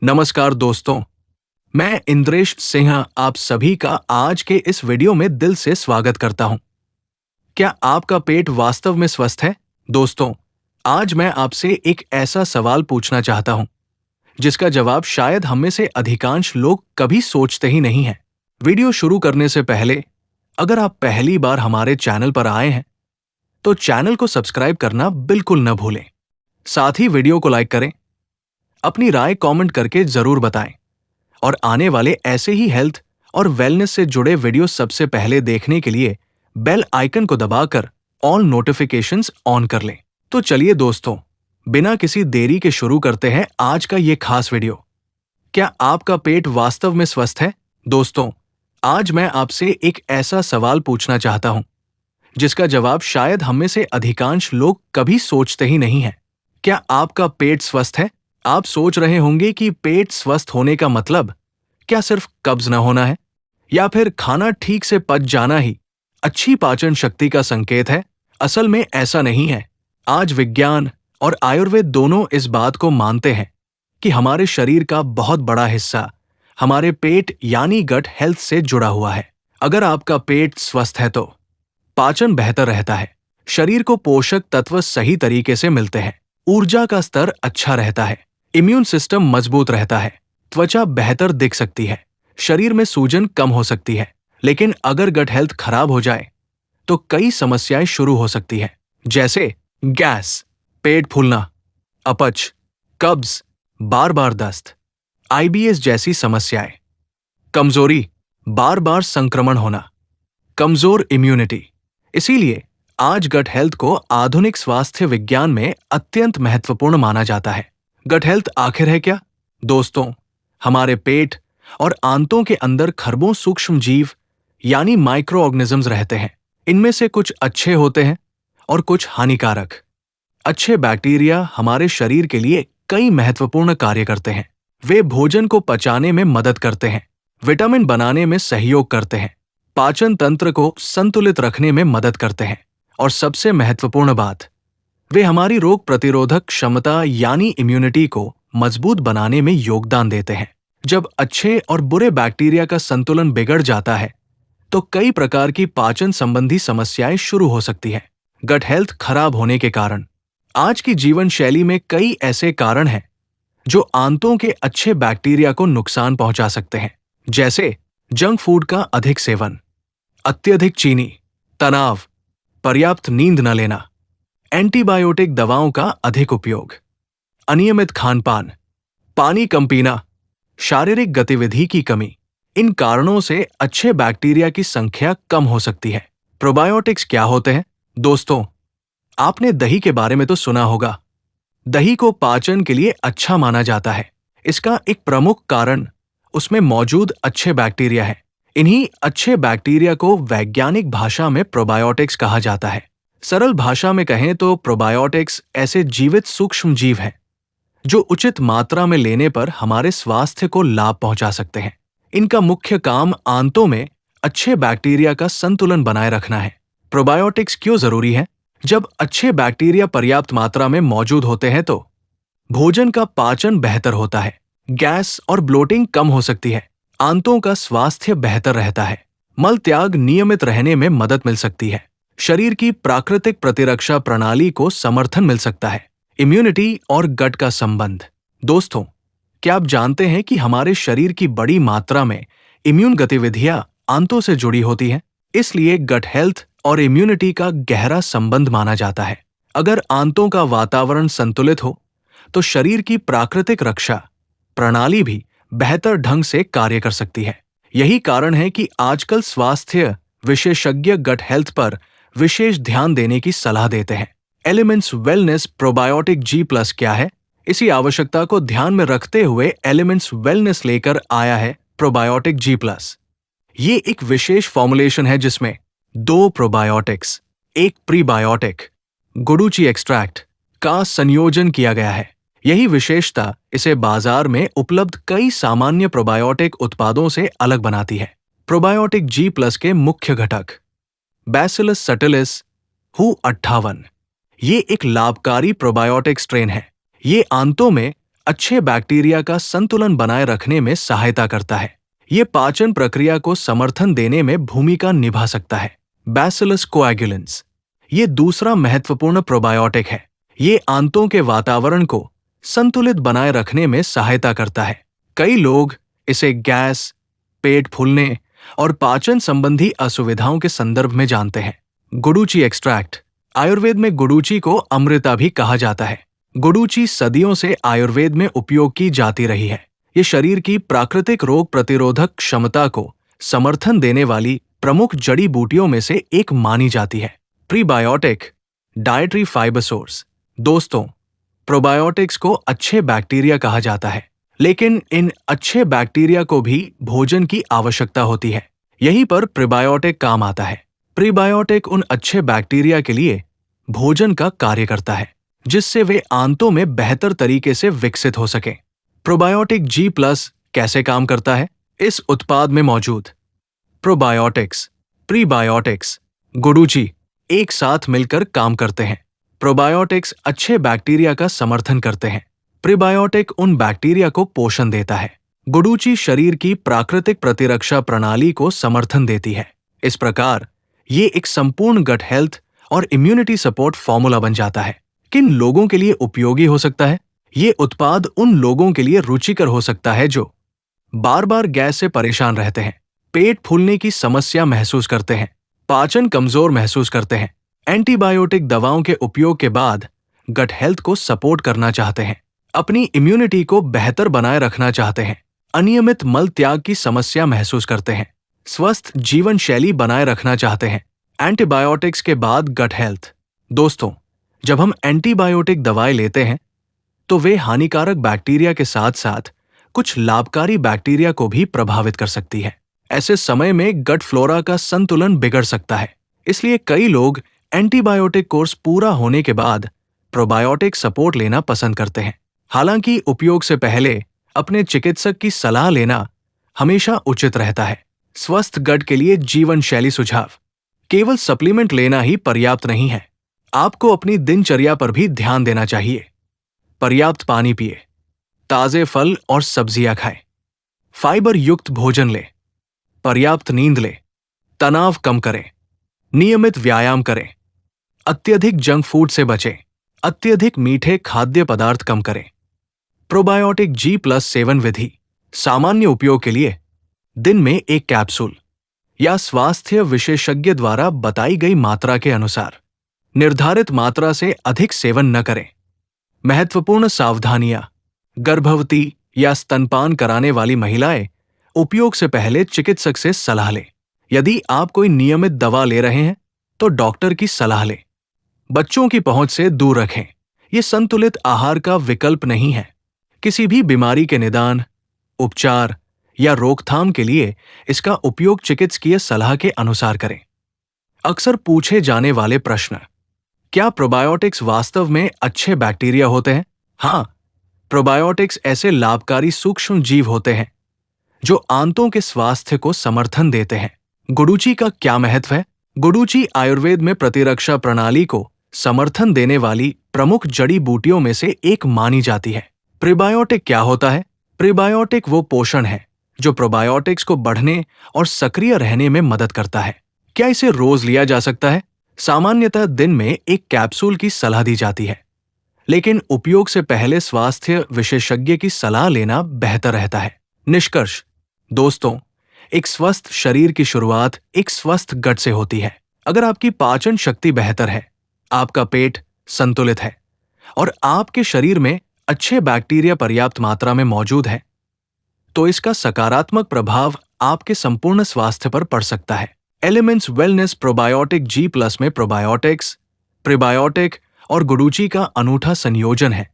नमस्कार दोस्तों, मैं इंद्रेश सिंह आप सभी का आज के इस वीडियो में दिल से स्वागत करता हूं। क्या आपका पेट वास्तव में स्वस्थ है? दोस्तों, आज मैं आपसे एक ऐसा सवाल पूछना चाहता हूं, जिसका जवाब शायद हम में से अधिकांश लोग कभी सोचते ही नहीं हैं। वीडियो शुरू करने से पहले, अगर आप पहली बार हमारे चैनल पर आए हैं, तो चैनल को सब्सक्राइब करना बिल्कुल न भूलें। साथ ही वीडियो को लाइक करें, अपनी राय कमेंट करके जरूर बताएं और आने वाले ऐसे ही हेल्थ और वेलनेस से जुड़े वीडियो सबसे पहले देखने के लिए बेल आइकन को दबाकर ऑल नोटिफिकेशंस ऑन कर लें। तो चलिए दोस्तों, बिना किसी देरी के शुरू करते हैं आज का ये खास वीडियो। क्या आपका पेट वास्तव में स्वस्थ है? दोस्तों, आज मैं आपसे एक ऐसा सवाल पूछना चाहता हूं, जिसका जवाब शायद हम में से अधिकांश लोग कभी सोचते ही नहीं हैं। क्या आपका पेट स्वस्थ है? आप सोच रहे होंगे कि पेट स्वस्थ होने का मतलब क्या सिर्फ कब्ज न होना है, या फिर खाना ठीक से पच जाना ही अच्छी पाचन शक्ति का संकेत है? असल में ऐसा नहीं है। आज विज्ञान और आयुर्वेद दोनों इस बात को मानते हैं कि हमारे शरीर का बहुत बड़ा हिस्सा हमारे पेट यानी गट हेल्थ से जुड़ा हुआ है। अगर आपका पेट स्वस्थ है तो पाचन बेहतर रहता है, शरीर को पोषक तत्व सही तरीके से मिलते हैं, ऊर्जा का स्तर अच्छा रहता है, इम्यून सिस्टम मजबूत रहता है, त्वचा बेहतर दिख सकती है, शरीर में सूजन कम हो सकती है। लेकिन अगर गट हेल्थ खराब हो जाए तो कई समस्याएं शुरू हो सकती है, जैसे गैस, पेट फूलना, अपच, कब्ज, बार बार दस्त, आईबीएस जैसी समस्याएं, कमजोरी, बार बार संक्रमण होना, कमजोर इम्यूनिटी। इसीलिए आज गट हेल्थ को आधुनिक स्वास्थ्य विज्ञान में अत्यंत महत्वपूर्ण माना जाता है। गट हेल्थ आखिर है क्या? दोस्तों, हमारे पेट और आंतों के अंदर खरबों सूक्ष्म जीव यानी माइक्रो ऑर्गेनिजम्स रहते हैं। इनमें से कुछ अच्छे होते हैं और कुछ हानिकारक। अच्छे बैक्टीरिया हमारे शरीर के लिए कई महत्वपूर्ण कार्य करते हैं। वे भोजन को पचाने में मदद करते हैं, विटामिन बनाने में सहयोग करते हैं, पाचन तंत्र को संतुलित रखने में मदद करते हैं और सबसे महत्वपूर्ण बात, वे हमारी रोग प्रतिरोधक क्षमता यानी इम्यूनिटी को मजबूत बनाने में योगदान देते हैं। जब अच्छे और बुरे बैक्टीरिया का संतुलन बिगड़ जाता है तो कई प्रकार की पाचन संबंधी समस्याएं शुरू हो सकती हैं। गट हेल्थ खराब होने के कारण आज की जीवन शैली में कई ऐसे कारण हैं जो आंतों के अच्छे बैक्टीरिया को नुकसान पहुंचा सकते हैं, जैसे जंक फूड का अधिक सेवन, अत्यधिक चीनी, तनाव, पर्याप्त नींद न लेना, एंटीबायोटिक दवाओं का अधिक उपयोग, अनियमित खानपान, पानी कम पीना, शारीरिक गतिविधि की कमी। इन कारणों से अच्छे बैक्टीरिया की संख्या कम हो सकती है। प्रोबायोटिक्स क्या होते हैं? दोस्तों, आपने दही के बारे में तो सुना होगा। दही को पाचन के लिए अच्छा माना जाता है। इसका एक प्रमुख कारण उसमें मौजूद अच्छे बैक्टीरिया है। इन्हीं अच्छे बैक्टीरिया को वैज्ञानिक भाषा में प्रोबायोटिक्स कहा जाता है। सरल भाषा में कहें तो प्रोबायोटिक्स ऐसे जीवित सूक्ष्म जीव हैं जो उचित मात्रा में लेने पर हमारे स्वास्थ्य को लाभ पहुंचा सकते हैं। इनका मुख्य काम आंतों में अच्छे बैक्टीरिया का संतुलन बनाए रखना है। प्रोबायोटिक्स क्यों जरूरी है? जब अच्छे बैक्टीरिया पर्याप्त मात्रा में मौजूद होते हैं तो भोजन का पाचन बेहतर होता है, गैस और ब्लोटिंग कम हो सकती है, आंतों का स्वास्थ्य बेहतर रहता है, मल त्याग नियमित रहने में मदद मिल सकती है, शरीर की प्राकृतिक प्रतिरक्षा प्रणाली को समर्थन मिल सकता है। इम्यूनिटी और गट का संबंध। दोस्तों, क्या आप जानते हैं कि हमारे शरीर की बड़ी मात्रा में इम्यून गतिविधियां आंतों से जुड़ी होती हैं? इसलिए गट हेल्थ और इम्यूनिटी का गहरा संबंध माना जाता है। अगर आंतों का वातावरण संतुलित हो तो शरीर की प्राकृतिक रक्षा प्रणाली भी बेहतर ढंग से कार्य कर सकती है। यही कारण है कि आजकल स्वास्थ्य विशेषज्ञ गट हेल्थ पर विशेष ध्यान देने की सलाह देते हैं। एलिमेंट्स वेलनेस प्रोबायोटिक G+ क्या है? इसी आवश्यकता को ध्यान में रखते हुए एलिमेंट्स वेलनेस लेकर आया है प्रोबायोटिक G+। ये एक विशेष फॉर्मुलेशन है जिसमें 2 प्रोबायोटिक्स, 1 प्रीबायोटिक, गुडुचि एक्सट्रैक्ट का संयोजन किया गया है। यही विशेषता इसे बाजार में उपलब्ध कई सामान्य प्रोबायोटिक उत्पादों से अलग बनाती है। प्रोबायोटिक G+ के मुख्य घटक बैसिलस सटिलिस हु 58। ये एक लाभकारी प्रोबायोटिक स्ट्रेन है। ये आंतों में अच्छे बैक्टीरिया का संतुलन बनाए रखने में सहायता करता है। ये पाचन प्रक्रिया को समर्थन देने में भूमिका निभा सकता है। बैसिलस कोएगुलेंस, ये दूसरा महत्वपूर्ण प्रोबायोटिक है। ये आंतों के वातावरण को संतुलित बनाए रखने में सहायता करता है। कई लोग इसे गैस, पेट फूलने और पाचन संबंधी असुविधाओं के संदर्भ में जानते हैं। गुडुचि एक्सट्रैक्ट, आयुर्वेद में गुडुचि को अमृता भी कहा जाता है। गुडुचि सदियों से आयुर्वेद में उपयोग की जाती रही है। ये शरीर की प्राकृतिक रोग प्रतिरोधक क्षमता को समर्थन देने वाली प्रमुख जड़ी बूटियों में से एक मानी जाती है। Prebiotic, dietary fibre source. दोस्तों, प्रोबायोटिक्स को अच्छे बैक्टीरिया कहा जाता है, लेकिन इन अच्छे बैक्टीरिया को भी भोजन की आवश्यकता होती है। यहीं पर प्रीबायोटिक काम आता है। प्रीबायोटिक उन अच्छे बैक्टीरिया के लिए भोजन का कार्य करता है, जिससे वे आंतों में बेहतर तरीके से विकसित हो सकें। प्रोबायोटिक G+ कैसे काम करता है? इस उत्पाद में मौजूद प्रोबायोटिक्स, प्रीबायोटिक्स, गुडुचि एक साथ मिलकर काम करते हैं। प्रोबायोटिक्स अच्छे बैक्टीरिया का समर्थन करते हैं। प्रीबायोटिक उन बैक्टीरिया को पोषण देता है। गुडुचि शरीर की प्राकृतिक प्रतिरक्षा प्रणाली को समर्थन देती है। इस प्रकार ये एक संपूर्ण गट हेल्थ और इम्यूनिटी सपोर्ट फॉर्मूला बन जाता है। किन लोगों के लिए उपयोगी हो सकता है? ये उत्पाद उन लोगों के लिए रुचिकर हो सकता है जो बार बार गैस से परेशान रहते हैं, पेट फूलने की समस्या महसूस करते हैं, पाचन कमजोर महसूस करते हैं, एंटीबायोटिक दवाओं के उपयोग के बाद गट हेल्थ को सपोर्ट करना चाहते हैं, अपनी इम्यूनिटी को बेहतर बनाए रखना चाहते हैं, अनियमित मल त्याग की समस्या महसूस करते हैं, स्वस्थ जीवन शैली बनाए रखना चाहते हैं, एंटीबायोटिक्स के बाद गट हेल्थ। दोस्तों, जब हम एंटीबायोटिक दवाएं लेते हैं तो वे हानिकारक बैक्टीरिया के साथ साथ कुछ लाभकारी बैक्टीरिया को भी प्रभावित कर सकती है। ऐसे समय में गट फ्लोरा का संतुलन बिगड़ सकता है। इसलिए कई लोग एंटीबायोटिक कोर्स पूरा होने के बाद प्रोबायोटिक सपोर्ट लेना पसंद करते हैं। हालांकि उपयोग से पहले अपने चिकित्सक की सलाह लेना हमेशा उचित रहता है। स्वस्थ गट के लिए जीवन शैली सुझाव। केवल सप्लीमेंट लेना ही पर्याप्त नहीं है। आपको अपनी दिनचर्या पर भी ध्यान देना चाहिए। पर्याप्त पानी पिए, ताजे फल और सब्जियां खाएं, फाइबर युक्त भोजन लें, पर्याप्त नींद लें, तनाव कम करें, नियमित व्यायाम करें, अत्यधिक जंक फूड से बचें, अत्यधिक मीठे खाद्य पदार्थ कम करें। प्रोबायोटिक G+ सेवन विधि। सामान्य उपयोग के लिए दिन में एक कैप्सूल या स्वास्थ्य विशेषज्ञ द्वारा बताई गई मात्रा के अनुसार। निर्धारित मात्रा से अधिक सेवन न करें। महत्वपूर्ण सावधानियां। गर्भवती या स्तनपान कराने वाली महिलाएं उपयोग से पहले चिकित्सक से सलाह लें। यदि आप कोई नियमित दवा ले रहे हैं तो डॉक्टर की सलाह लें। बच्चों की पहुंच से दूर रखें। यह संतुलित आहार का विकल्प नहीं है। किसी भी बीमारी के निदान, उपचार या रोकथाम के लिए इसका उपयोग चिकित्सकीय सलाह के अनुसार करें। अक्सर पूछे जाने वाले प्रश्न। क्या प्रोबायोटिक्स वास्तव में अच्छे बैक्टीरिया होते हैं? हाँ, प्रोबायोटिक्स ऐसे लाभकारी सूक्ष्म जीव होते हैं जो आंतों के स्वास्थ्य को समर्थन देते हैं। गुडुचि का क्या महत्व है? गुडुचि आयुर्वेद में प्रतिरक्षा प्रणाली को समर्थन देने वाली प्रमुख जड़ी बूटियों में से एक मानी जाती है। प्रीबायोटिक क्या होता है? प्रीबायोटिक वो पोषण है जो प्रोबायोटिक्स को बढ़ने और सक्रिय रहने में मदद करता है। क्या इसे रोज लिया जा सकता है? सामान्यतः दिन में एक कैप्सूल की सलाह दी जाती है, लेकिन उपयोग से पहले स्वास्थ्य विशेषज्ञ की सलाह लेना बेहतर रहता है। निष्कर्ष। दोस्तों, एक स्वस्थ शरीर की शुरुआत एक स्वस्थ गट से होती है। अगर आपकी पाचन शक्ति बेहतर है, आपका पेट संतुलित है और आपके शरीर में अच्छे बैक्टीरिया पर्याप्त मात्रा में मौजूद है, तो इसका सकारात्मक प्रभाव आपके संपूर्ण स्वास्थ्य पर पड़ सकता है। एलिमेंट्स वेलनेस प्रोबायोटिक G+ में प्रोबायोटिक्स, प्रीबायोटिक और गुडुचि का अनूठा संयोजन है,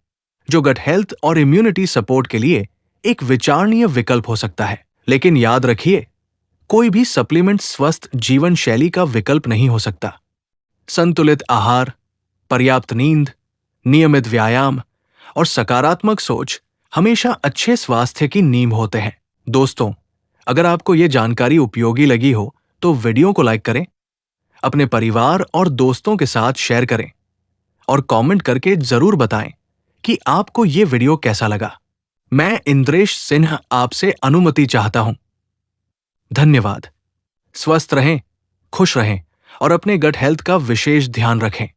जो गट हेल्थ और इम्यूनिटी सपोर्ट के लिए एक विचारणीय विकल्प हो सकता है। लेकिन याद रखिए, कोई भी सप्लीमेंट स्वस्थ जीवन शैली का विकल्प नहीं हो सकता। संतुलित आहार, पर्याप्त नींद, नियमित व्यायाम और सकारात्मक सोच हमेशा अच्छे स्वास्थ्य की नींव होते हैं। दोस्तों, अगर आपको ये जानकारी उपयोगी लगी हो तो वीडियो को लाइक करें, अपने परिवार और दोस्तों के साथ शेयर करें और कमेंट करके जरूर बताएं कि आपको ये वीडियो कैसा लगा। मैं इंद्रेश सिन्हा आपसे अनुमति चाहता हूं। धन्यवाद। स्वस्थ रहें, खुश रहें और अपने गट हेल्थ का विशेष ध्यान रखें।